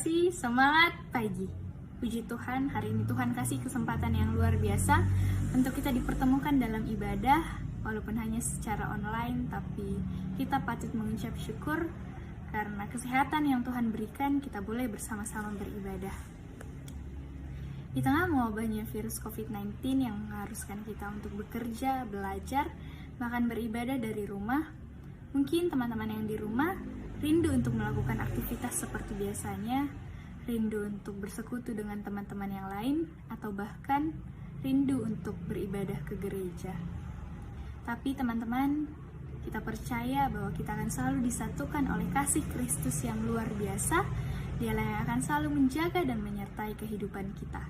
kasih, semangat pagi. Puji Tuhan, hari ini Tuhan kasih kesempatan yang luar biasa untuk kita dipertemukan dalam ibadah, walaupun hanya secara online, tapi kita patut mengucap syukur karena kesehatan yang Tuhan berikan, kita boleh bersama-sama beribadah. Di tengah mewabahnya virus COVID-19 yang mengharuskan kita untuk bekerja, belajar, bahkan beribadah dari rumah, mungkin teman-teman yang di rumah rindu untuk melakukan aktivitas seperti biasanya, rindu untuk bersekutu dengan teman-teman yang lain, atau bahkan rindu untuk beribadah ke gereja. Tapi teman-teman, kita percaya bahwa kita akan selalu disatukan oleh kasih Kristus yang luar biasa. Dialah yang akan selalu menjaga dan menyertai kehidupan kita.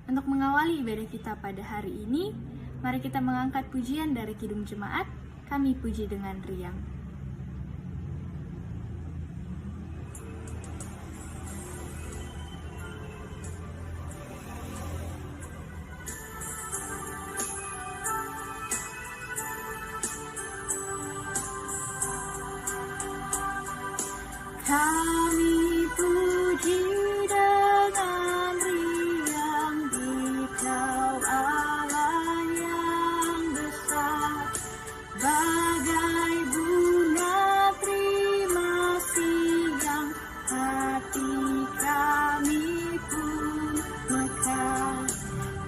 Untuk mengawali ibadah kita pada hari ini, mari kita mengangkat pujian dari Kidung Jemaat, Kami Puji Dengan Riang. Kami puji dengan riang di Kau Allah yang besar, bagai bunga terima siang, hati kami pun mekar,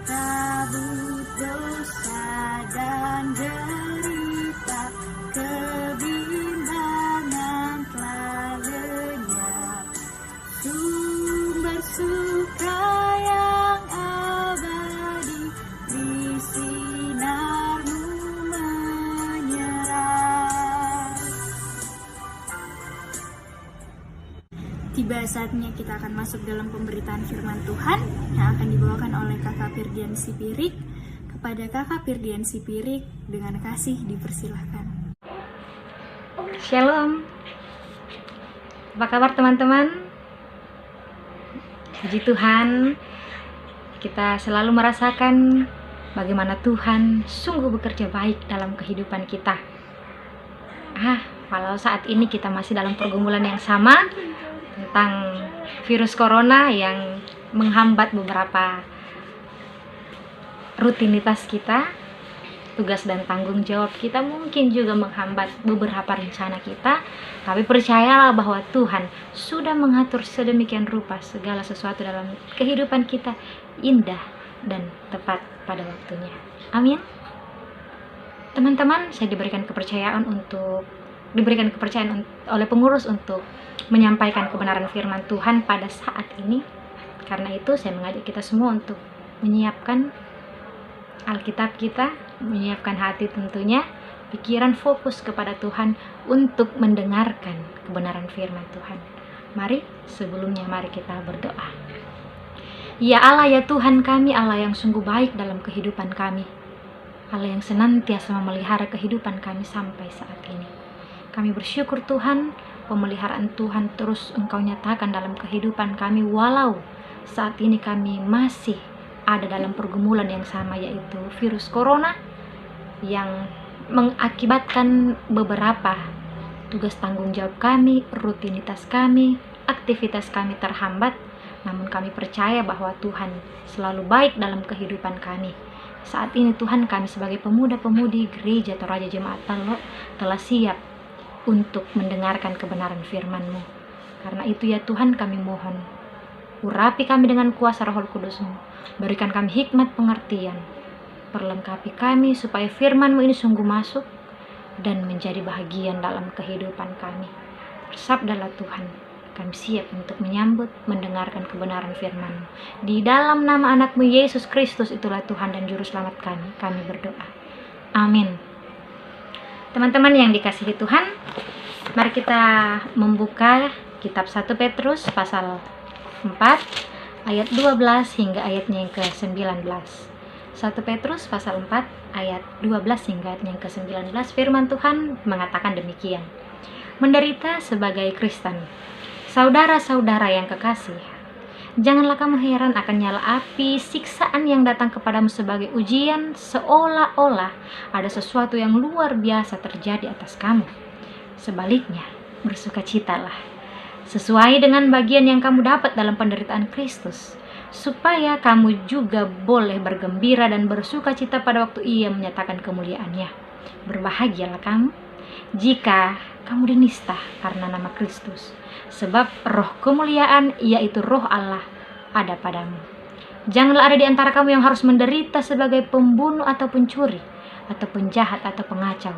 kabut dosa dan derita, kebimbangan telah lenyap, sumber suka yang abadi di sinar-Mu menyerah. Tiba saatnya kita akan masuk dalam pemberitaan firman Tuhan yang akan dibawakan oleh Kakak Firdian Sipirik. Kepada Kakak Firdian Sipirik dengan kasih dipersilahkan. Shalom. Apa kabar teman-teman? Puji Tuhan, kita selalu merasakan bagaimana Tuhan sungguh bekerja baik dalam kehidupan kita. Walau saat ini kita masih dalam pergumulan yang sama tentang virus corona yang menghambat beberapa rutinitas kita, tugas dan tanggung jawab kita, mungkin juga menghambat beberapa rencana kita, tapi percayalah bahwa Tuhan sudah mengatur sedemikian rupa segala sesuatu dalam kehidupan kita indah dan tepat pada waktunya. Amin. Teman-teman, saya diberikan kepercayaan oleh pengurus untuk menyampaikan kebenaran firman Tuhan pada saat ini. Karena itu saya mengajak kita semua untuk menyiapkan Alkitab kita, menyiapkan hati tentunya, pikiran fokus kepada Tuhan untuk mendengarkan kebenaran firman Tuhan. Mari kita berdoa. Ya Allah, ya Tuhan kami, Allah yang sungguh baik dalam kehidupan kami, Allah yang senantiasa memelihara kehidupan kami sampai saat ini. Kami bersyukur Tuhan, pemeliharaan Tuhan terus Engkau nyatakan dalam kehidupan kami, walau saat ini kami masih ada dalam pergumulan yang sama, yaitu virus corona yang mengakibatkan beberapa tugas tanggung jawab kami, rutinitas kami, aktivitas kami terhambat. Namun kami percaya bahwa Tuhan selalu baik dalam kehidupan kami. Saat ini Tuhan, kami sebagai pemuda-pemudi gereja atau Raja Jemaat telah siap untuk mendengarkan kebenaran firman-Mu. Karena itu ya Tuhan, kami mohon, urapi kami dengan kuasa Roh Kudus-Mu. Berikan kami hikmat pengertian. Perlengkapi kami supaya firman-Mu ini sungguh masuk dan menjadi bahagian dalam kehidupan kami. Bersabdalah Tuhan, kami siap untuk menyambut, mendengarkan kebenaran firman-Mu. Di dalam nama anak-Mu Yesus Kristus, itulah Tuhan dan Juru Selamat kami berdoa. Amin. Teman-teman yang dikasihi Tuhan, mari kita membuka kitab 1 Petrus pasal 4 ayat 12 hingga ayatnya yang ke-19. 1 Petrus pasal 4 ayat 12 hingga ayatnya yang ke-19, firman Tuhan mengatakan demikian. Menderita sebagai Kristen. Saudara-saudara yang kekasih, janganlah kamu heran akan nyala api siksaan yang datang kepadamu sebagai ujian, seolah-olah ada sesuatu yang luar biasa terjadi atas kamu. Sebaliknya, bersukacitalah. sesuai dengan bagian yang kamu dapat dalam penderitaan Kristus, supaya kamu juga boleh bergembira dan bersuka cita pada waktu Ia menyatakan kemuliaannya. Berbahagialah kamu jika kamu dinista karena nama Kristus, sebab roh kemuliaan, yaitu roh Allah, ada padamu. Janganlah ada di antara kamu yang harus menderita sebagai pembunuh atau pencuri, atau penjahat atau pengacau.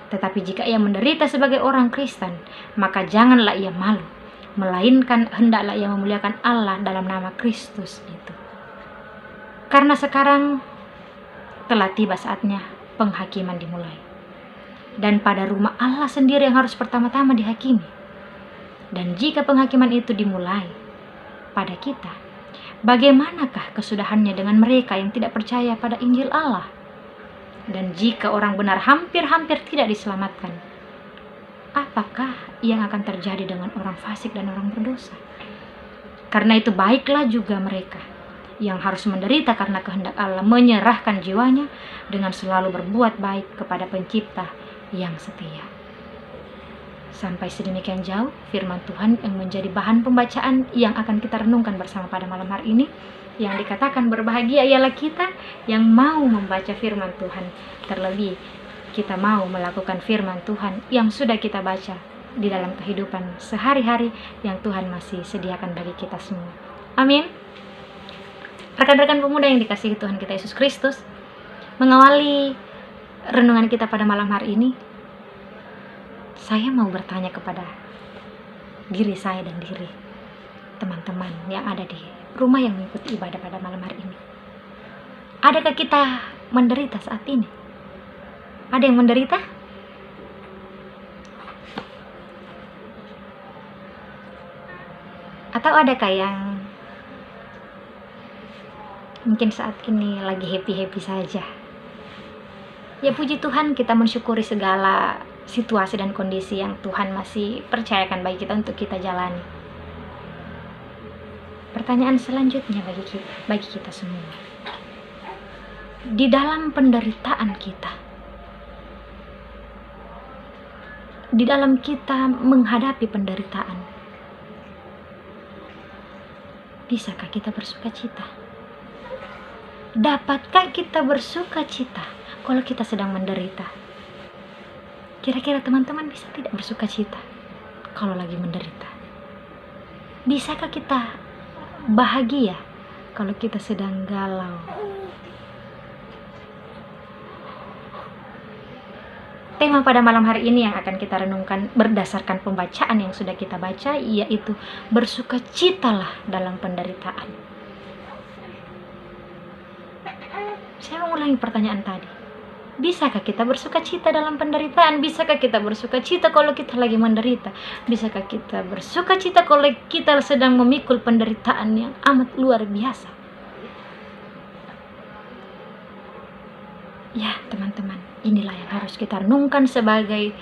Tetapi jika ia menderita sebagai orang Kristen, maka janganlah ia malu, melainkan hendaklah ia memuliakan Allah dalam nama Kristus itu. Karena sekarang telah tiba saatnya penghakiman dimulai. Dan pada rumah Allah sendiri yang harus pertama-tama dihakimi. Dan jika penghakiman itu dimulai pada kita, bagaimanakah kesudahannya dengan mereka yang tidak percaya pada Injil Allah? Dan jika orang benar hampir-hampir tidak diselamatkan, apakah yang akan terjadi dengan orang fasik dan orang berdosa? Karena itu baiklah juga mereka yang harus menderita karena kehendak Allah menyerahkan jiwanya dengan selalu berbuat baik kepada Pencipta yang setia. Sampai sedemikian jauh firman Tuhan yang menjadi bahan pembacaan yang akan kita renungkan bersama pada malam hari ini, yang dikatakan berbahagia ialah kita yang mau membaca firman Tuhan, terlebih kita mau melakukan firman Tuhan yang sudah kita baca di dalam kehidupan sehari-hari yang Tuhan masih sediakan bagi kita semua. Amin. Rekan-rekan pemuda yang dikasihi Tuhan kita Yesus Kristus, mengawali renungan kita pada malam hari ini, saya mau bertanya kepada diri saya dan diri teman-teman yang ada di rumah yang mengikuti ibadah pada malam hari ini. Adakah kita menderita saat ini? Ada yang menderita? Atau adakah yang mungkin saat ini lagi happy-happy saja? Ya puji Tuhan, kita mensyukuri segala situasi dan kondisi yang Tuhan masih percayakan bagi kita untuk kita jalani. Pertanyaan selanjutnya bagi kita semua. Di dalam penderitaan kita, di dalam kita menghadapi penderitaan, bisakah kita bersuka cita? Dapatkah kita bersuka cita kalau kita sedang menderita? Kira-kira teman-teman bisa tidak bersuka cita kalau lagi menderita? Bisakah kita bahagia kalau kita sedang galau? Tema pada malam hari ini yang akan kita renungkan berdasarkan pembacaan yang sudah kita baca, yaitu bersukacitalah dalam penderitaan. Saya mengulangi pertanyaan tadi. Bisakah kita bersuka cita dalam penderitaan? Bisakah kita bersuka cita kalau kita lagi menderita? Bisakah kita bersuka cita kalau kita sedang memikul penderitaan yang amat luar biasa? Ya teman-teman, inilah yang harus kita renungkan sebagai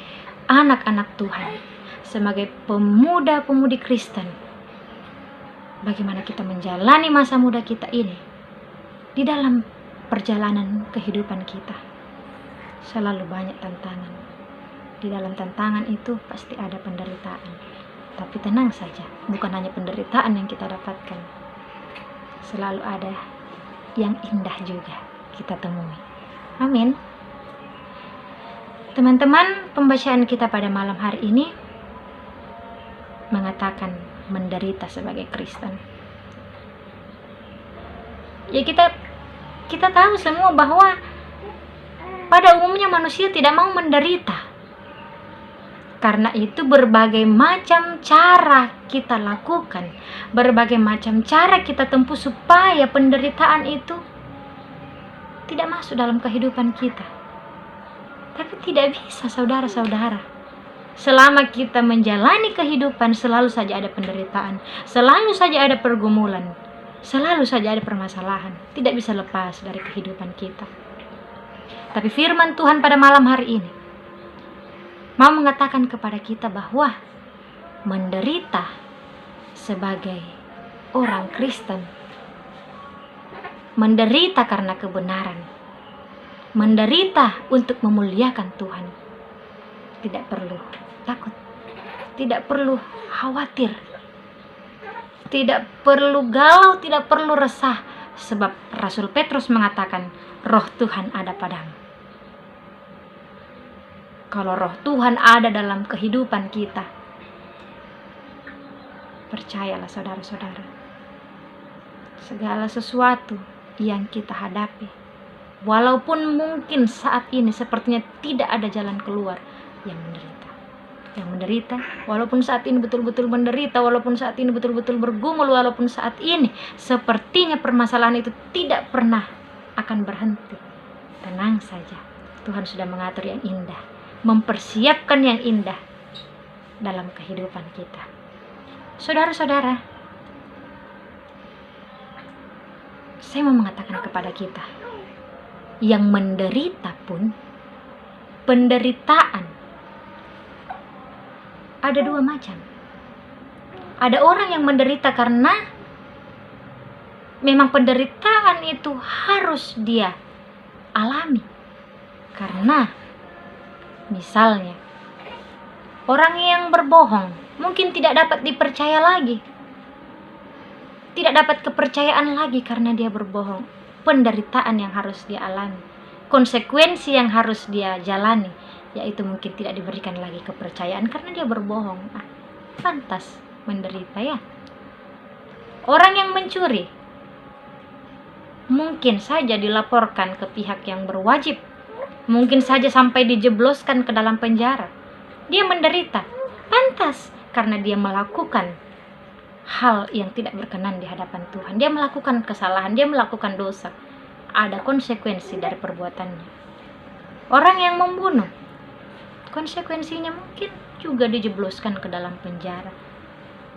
anak-anak Tuhan, sebagai pemuda-pemudi Kristen. Bagaimana kita menjalani masa muda kita ini di dalam perjalanan kehidupan kita. Selalu banyak tantangan. Di dalam tantangan itu pasti ada penderitaan. Tapi tenang saja, bukan hanya penderitaan yang kita dapatkan. Selalu ada yang indah juga kita temui. Amin. Teman-teman, pembacaan kita pada malam hari ini mengatakan menderita sebagai Kristen. Ya kita tahu semua bahwa pada umumnya manusia tidak mau menderita. Karena itu berbagai macam cara kita lakukan, berbagai macam cara kita tempuh supaya penderitaan itu tidak masuk dalam kehidupan kita. Tapi tidak bisa saudara-saudara. Selama kita menjalani kehidupan, selalu saja ada penderitaan, selalu saja ada pergumulan, selalu saja ada permasalahan. Tidak bisa lepas dari kehidupan kita. Tapi firman Tuhan pada malam hari ini mau mengatakan kepada kita bahwa menderita sebagai orang Kristen, menderita karena kebenaran, menderita untuk memuliakan Tuhan, tidak perlu takut. tidak perlu khawatir, tidak perlu galau, tidak perlu resah, sebab Rasul Petrus mengatakan, roh Tuhan ada padamu. Kalau roh Tuhan ada dalam kehidupan kita, percayalah saudara-saudara, segala sesuatu yang kita hadapi, walaupun mungkin saat ini sepertinya tidak ada jalan keluar, yang menderita, walaupun saat ini betul-betul menderita, walaupun saat ini betul-betul bergumul, walaupun saat ini sepertinya permasalahan itu tidak pernah akan berhenti, tenang saja, Tuhan sudah mengatur yang indah, mempersiapkan yang indah dalam kehidupan kita. Saudara-saudara, saya mau mengatakan kepada kita, yang menderita pun, penderitaan ada dua macam. Ada orang yang menderita karena memang penderitaan itu harus dia alami. Karena misalnya orang yang berbohong mungkin tidak dapat dipercaya lagi, tidak dapat kepercayaan lagi karena dia berbohong. Penderitaan yang harus dia alami, konsekuensi yang harus dia jalani, yaitu mungkin tidak diberikan lagi kepercayaan karena dia berbohong. Pantas menderita ya. Orang yang mencuri mungkin saja dilaporkan ke pihak yang berwajib, mungkin saja sampai dijebloskan ke dalam penjara. Dia menderita, pantas, karena dia melakukan hal yang tidak berkenan di hadapan Tuhan. Dia melakukan kesalahan, dia melakukan dosa. Ada konsekuensi dari perbuatannya. Orang yang membunuh, konsekuensinya mungkin juga dijebloskan ke dalam penjara.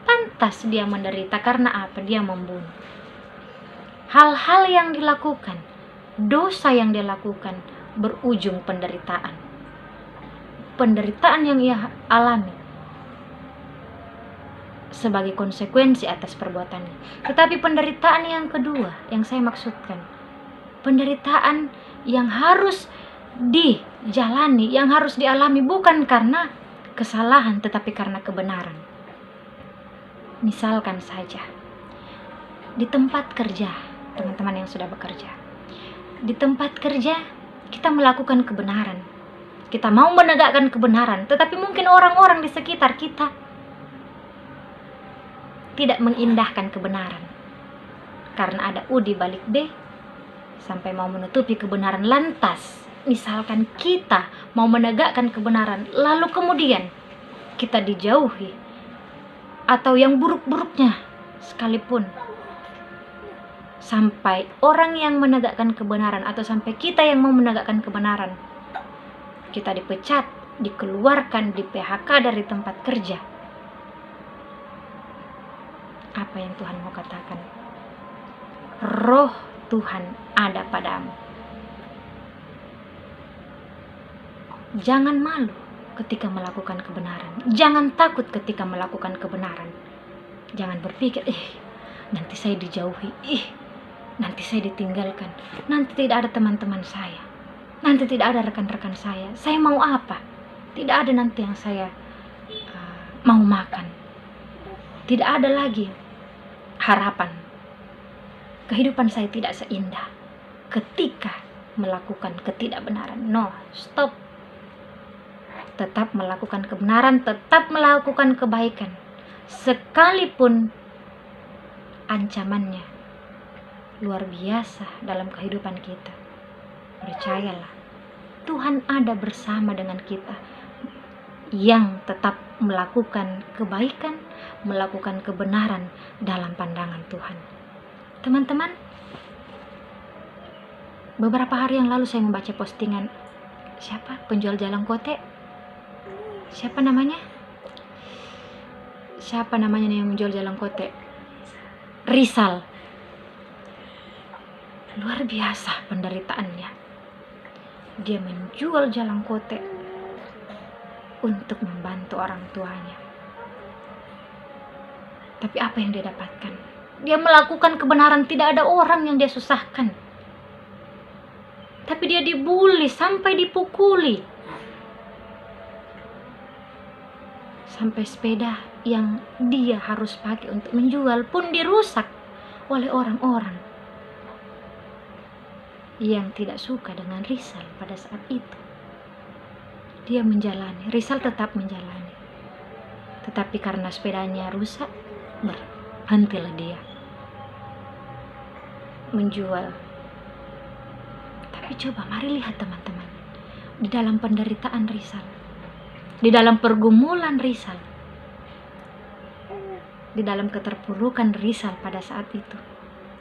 Pantas dia menderita karena apa? Dia membunuh. Hal-hal yang dilakukan, dosa yang dia lakukan berujung penderitaan. Penderitaan yang ia alami sebagai konsekuensi atas perbuatannya. Tetapi penderitaan yang kedua yang saya maksudkan, penderitaan yang harus dijalani, yang harus dialami bukan karena kesalahan tetapi karena kebenaran. Misalkan saja di tempat kerja, teman-teman yang sudah bekerja, di tempat kerja kita melakukan kebenaran, kita mau menegakkan kebenaran, tetapi mungkin orang-orang di sekitar kita tidak mengindahkan kebenaran karena ada U di balik B, sampai mau menutupi kebenaran. Lantas misalkan kita mau menegakkan kebenaran, lalu kemudian kita dijauhi, atau yang buruk-buruknya sekalipun, sampai orang yang menegakkan kebenaran atau sampai kita yang mau menegakkan kebenaran, kita dipecat, dikeluarkan, di PHK dari tempat kerja. Apa yang Tuhan mau katakan? Roh Tuhan ada padamu. Jangan malu ketika melakukan kebenaran. Jangan takut ketika melakukan kebenaran. Jangan berpikir, nanti saya dijauhi, nanti saya ditinggalkan, nanti tidak ada teman-teman saya, nanti tidak ada rekan-rekan saya mau apa? Tidak ada nanti yang saya mau makan. Tidak ada lagi harapan. Kehidupan saya tidak seindah ketika melakukan ketidakbenaran. No, stop. Tetap melakukan kebenaran, tetap melakukan kebaikan, sekalipun ancamannya luar biasa dalam kehidupan kita. Percayalah, Tuhan ada bersama dengan kita yang tetap melakukan kebaikan, melakukan kebenaran dalam pandangan Tuhan. Teman-teman, beberapa hari yang lalu saya membaca postingan penjual jalang kote. Siapa namanya nih yang menjual jalang kote? Rizal. Luar biasa penderitaannya. Dia menjual jalang kote untuk membantu orang tuanya. Tapi apa yang dia dapatkan? Dia melakukan kebenaran, tidak ada orang yang dia susahkan. Tapi dia dibully sampai dipukuli. Sampai sepeda yang dia harus pakai untuk menjual pun dirusak oleh orang-orang yang tidak suka dengan Rizal pada saat itu. Dia menjalani, Rizal tetap menjalani. Tetapi karena sepedanya rusak, berhentilah dia menjual. Tapi coba mari lihat teman-teman, di dalam penderitaan Rizal, di dalam pergumulan Rizal, di dalam keterpurukan Rizal pada saat itu,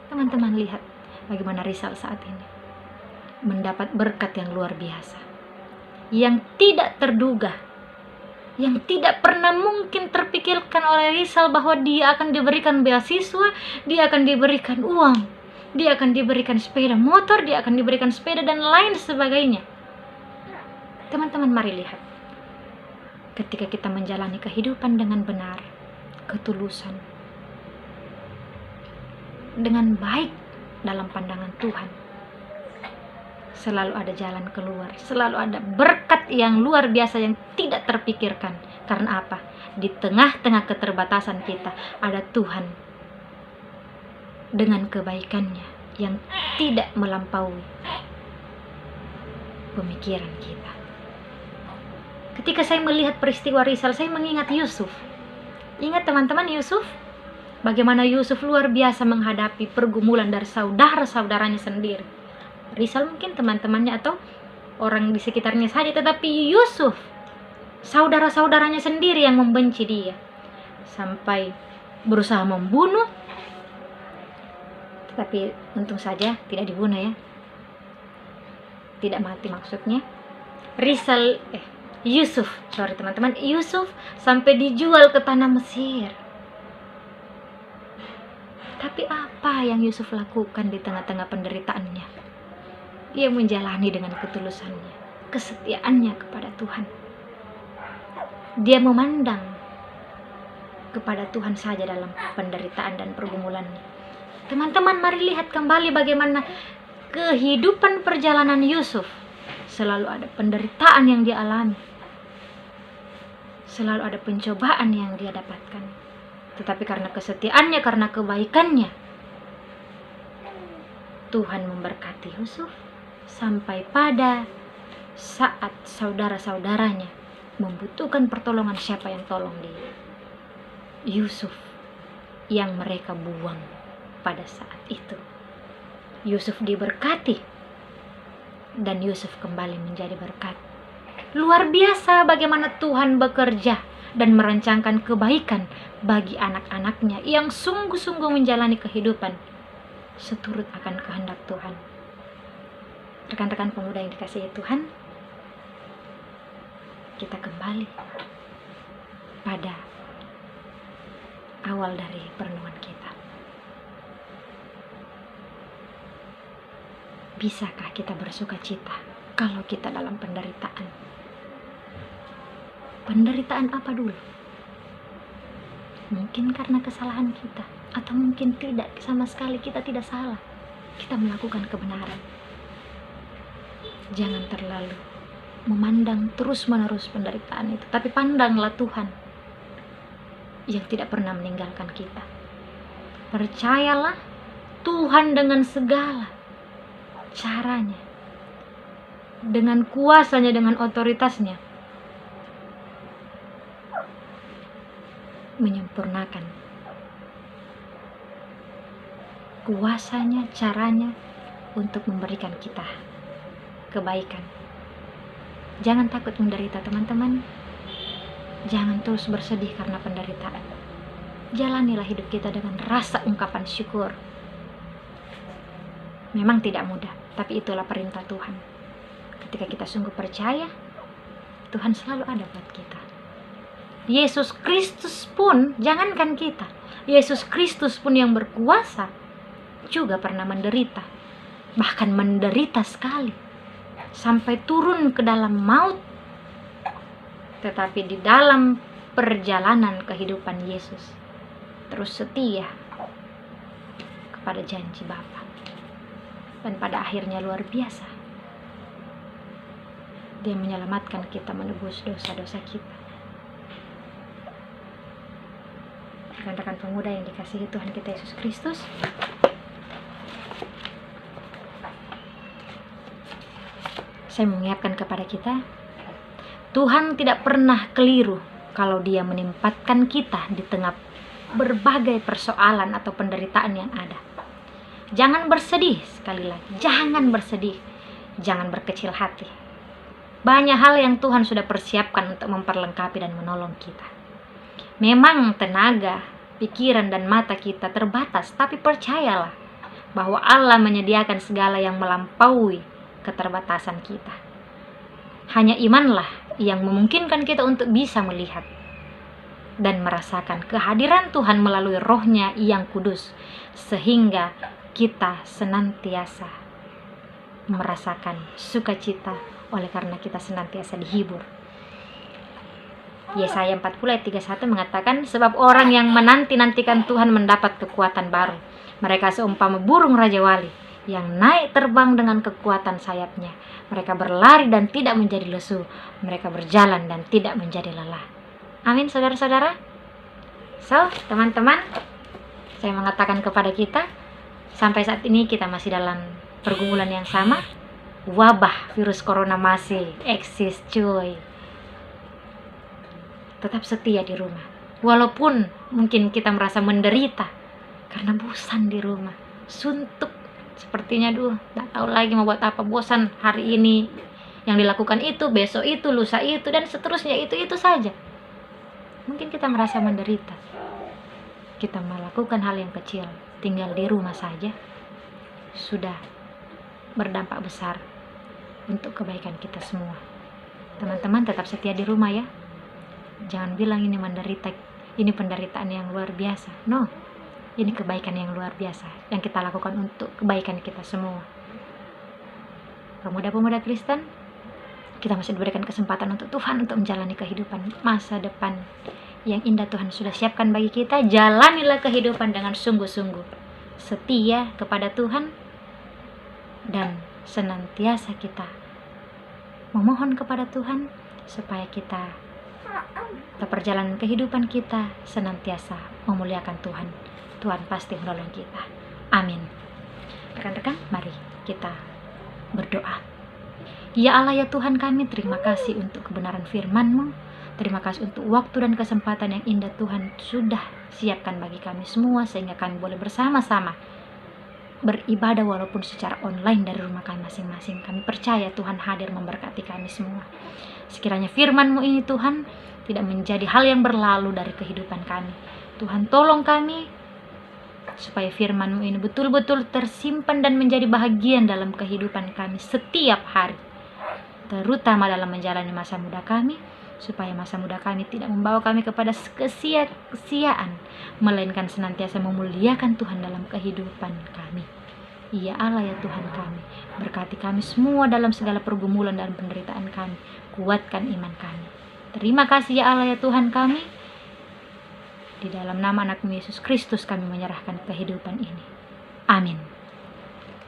teman-teman lihat bagaimana Rizal saat ini mendapat berkat yang luar biasa, yang tidak terduga, yang tidak pernah mungkin terpikirkan oleh Rizal bahwa dia akan diberikan beasiswa, dia akan diberikan uang, dia akan diberikan sepeda motor, dia akan diberikan sepeda dan lain sebagainya. Teman-teman mari lihat, ketika kita menjalani kehidupan dengan benar, ketulusan, dengan baik dalam pandangan Tuhan, selalu ada jalan keluar, selalu ada berkat yang luar biasa yang tidak terpikirkan. Karena apa? Di tengah-tengah keterbatasan kita ada Tuhan dengan kebaikannya yang tidak melampaui pemikiran kita. Ketika saya melihat peristiwa Rizal, saya mengingat Yusuf. Ingat teman-teman Yusuf? Bagaimana Yusuf luar biasa menghadapi pergumulan dari saudara-saudaranya sendiri. Rizal mungkin teman-temannya atau orang di sekitarnya saja, tetapi Yusuf, saudara-saudaranya sendiri yang membenci dia, sampai berusaha membunuh. Tetapi untung saja tidak dibunuh ya, tidak mati maksudnya. Yusuf sampai dijual ke tanah Mesir. Tapi apa yang Yusuf lakukan di tengah-tengah penderitaannya? Dia menjalani dengan ketulusannya, kesetiaannya kepada Tuhan. Dia memandang kepada Tuhan saja dalam penderitaan dan pergumulannya. Teman-teman mari lihat kembali bagaimana kehidupan perjalanan Yusuf. Selalu ada penderitaan yang dia alami, selalu ada pencobaan yang dia dapatkan. Tetapi karena kesetiaannya, karena kebaikannya, Tuhan memberkati Yusuf sampai pada saat saudara-saudaranya membutuhkan pertolongan, siapa yang tolong dia? Yusuf yang mereka buang pada saat itu. Yusuf diberkati dan Yusuf kembali menjadi berkat. Luar biasa bagaimana Tuhan bekerja dan merancangkan kebaikan bagi anak-anaknya yang sungguh-sungguh menjalani kehidupan seturut akan kehendak Tuhan. Rekan-rekan pemuda yang dikasihi Tuhan, kita kembali pada awal dari perenungan kita. Bisakah kita bersuka cita kalau kita dalam penderitaan? Penderitaan apa dulu? Mungkin karena kesalahan kita, atau mungkin tidak, sama sekali kita tidak salah. Kita melakukan kebenaran. Jangan terlalu memandang terus-menerus penderitaan itu, tapi pandanglah Tuhan yang tidak pernah meninggalkan kita. Percayalah Tuhan dengan segala caranya, dengan kuasanya, dengan otoritasnya, menyempurnakan kuasanya, caranya untuk memberikan kita kebaikan. Jangan takut menderita teman-teman. Jangan terus bersedih karena penderitaan. Jalanilah hidup kita dengan rasa ungkapan syukur. Memang tidak mudah, tapi itulah perintah Tuhan. Ketika kita sungguh percaya, Tuhan selalu ada buat kita. Yesus Kristus pun, jangankan kita, Yesus Kristus pun yang berkuasa juga pernah menderita, bahkan menderita sekali, sampai turun ke dalam maut. Tetapi di dalam perjalanan kehidupan Yesus terus setia kepada janji Bapa, dan pada akhirnya luar biasa, Dia menyelamatkan kita, menebus dosa-dosa kita. rekan-rekan pemuda yang dikasihi Tuhan kita Yesus Kristus, saya mengingatkan kepada kita, Tuhan tidak pernah keliru kalau Dia menempatkan kita di tengah berbagai persoalan atau penderitaan yang ada. Jangan bersedih, sekali lagi, jangan bersedih, jangan berkecil hati. Banyak hal yang Tuhan sudah persiapkan untuk memperlengkapi dan menolong kita. Memang tenaga, pikiran, dan mata kita terbatas, tapi percayalah bahwa Allah menyediakan segala yang melampaui keterbatasan kita. Hanya imanlah yang memungkinkan kita untuk bisa melihat dan merasakan kehadiran Tuhan melalui Roh-Nya yang kudus, sehingga kita senantiasa merasakan sukacita oleh karena kita senantiasa dihibur. Yesaya 40 ayat 31 mengatakan, sebab orang yang menanti-nantikan Tuhan mendapat kekuatan baru. Mereka seumpama burung rajawali yang naik terbang dengan kekuatan sayapnya. Mereka berlari dan tidak menjadi lesu. Mereka berjalan dan tidak menjadi lelah. Amin, saudara-saudara. So, teman-teman, saya mengatakan kepada kita, sampai saat ini kita masih dalam pergumulan yang sama. Wabah virus corona masih eksis, cuy. Tetap setia di rumah. Walaupun mungkin kita merasa menderita karena bosan di rumah, suntuk. Sepertinya gak tahu lagi mau buat apa, bosan hari ini yang dilakukan itu, besok itu, lusa itu, dan seterusnya itu saja. Mungkin kita merasa menderita. Kita melakukan hal yang kecil, tinggal di rumah saja, sudah berdampak besar untuk kebaikan kita semua. Teman-teman tetap setia di rumah ya. Jangan bilang ini menderita, ini penderitaan yang luar biasa. No, ini kebaikan yang luar biasa yang kita lakukan untuk kebaikan kita semua. Pemuda-pemuda Kristen, kita masih diberikan kesempatan untuk Tuhan untuk menjalani kehidupan masa depan yang indah Tuhan sudah siapkan bagi kita. Jalanilah kehidupan dengan sungguh-sungguh setia kepada Tuhan, dan senantiasa kita memohon kepada Tuhan supaya kita perjalanan kehidupan kita senantiasa memuliakan Tuhan. Tuhan pasti menolong kita. Amin. Rekan-rekan, mari kita berdoa. Ya Allah, ya Tuhan kami, terima kasih untuk kebenaran firman-Mu. Terima kasih untuk waktu dan kesempatan yang indah Tuhan sudah siapkan bagi kami semua, sehingga kami boleh bersama-sama beribadah walaupun secara online dari rumah kami masing-masing. Kami percaya Tuhan hadir memberkati kami semua. Sekiranya firman-Mu ini Tuhan tidak menjadi hal yang berlalu dari kehidupan kami. Tuhan tolong kami supaya firman-Mu ini betul-betul tersimpan dan menjadi bahagian dalam kehidupan kami setiap hari, terutama dalam menjalani masa muda kami, supaya masa muda kami tidak membawa kami kepada kesia-kesiaan, melainkan senantiasa memuliakan Tuhan dalam kehidupan kami. Ya Allah, ya Tuhan kami, berkati kami semua dalam segala pergumulan dan penderitaan kami. Kuatkan iman kami. Terima kasih ya Allah, ya Tuhan kami. Di dalam nama anak-Mu Yesus Kristus kami menyerahkan kehidupan ini. Amin.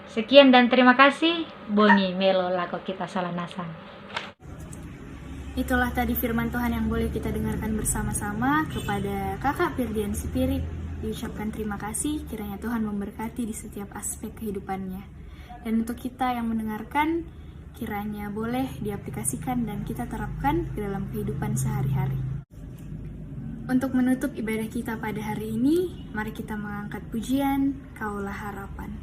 Sekian dan terima kasih. Bongi melo lago kita salah nasang. Itulah tadi firman Tuhan yang boleh kita dengarkan bersama-sama. Kepada Kakak Firdian Spirit diucapkan terima kasih. Kiranya Tuhan memberkati di setiap aspek kehidupannya. Dan untuk kita yang mendengarkan, kiranya boleh diaplikasikan dan kita terapkan ke dalam kehidupan sehari-hari. Untuk menutup ibadah kita pada hari ini, mari kita mengangkat pujian Kaulah Harapan.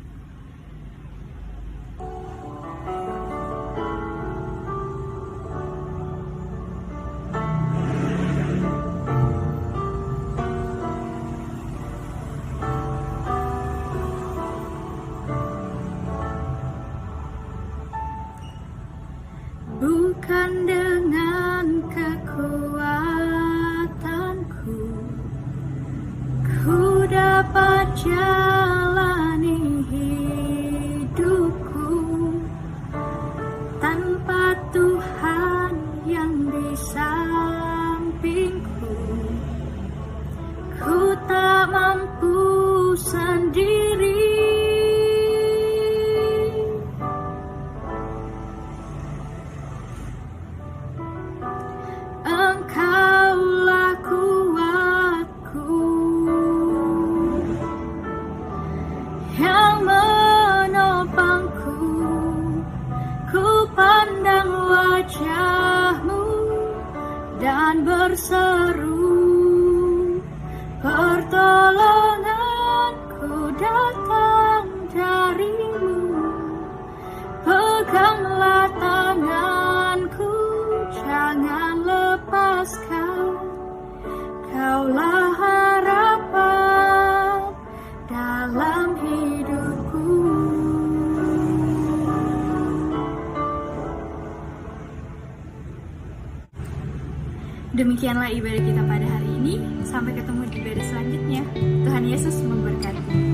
Bukan dengan kekuatanku ku dapat jalani berseru, pertolonganku datang darimu. Peganglah tanganku, jangan lepaskan. Kaulah harapan dalam hidupku. Demikianlah ibadah kita pada hari ini. Sampai ketemu di ibadah selanjutnya. Tuhan Yesus memberkati.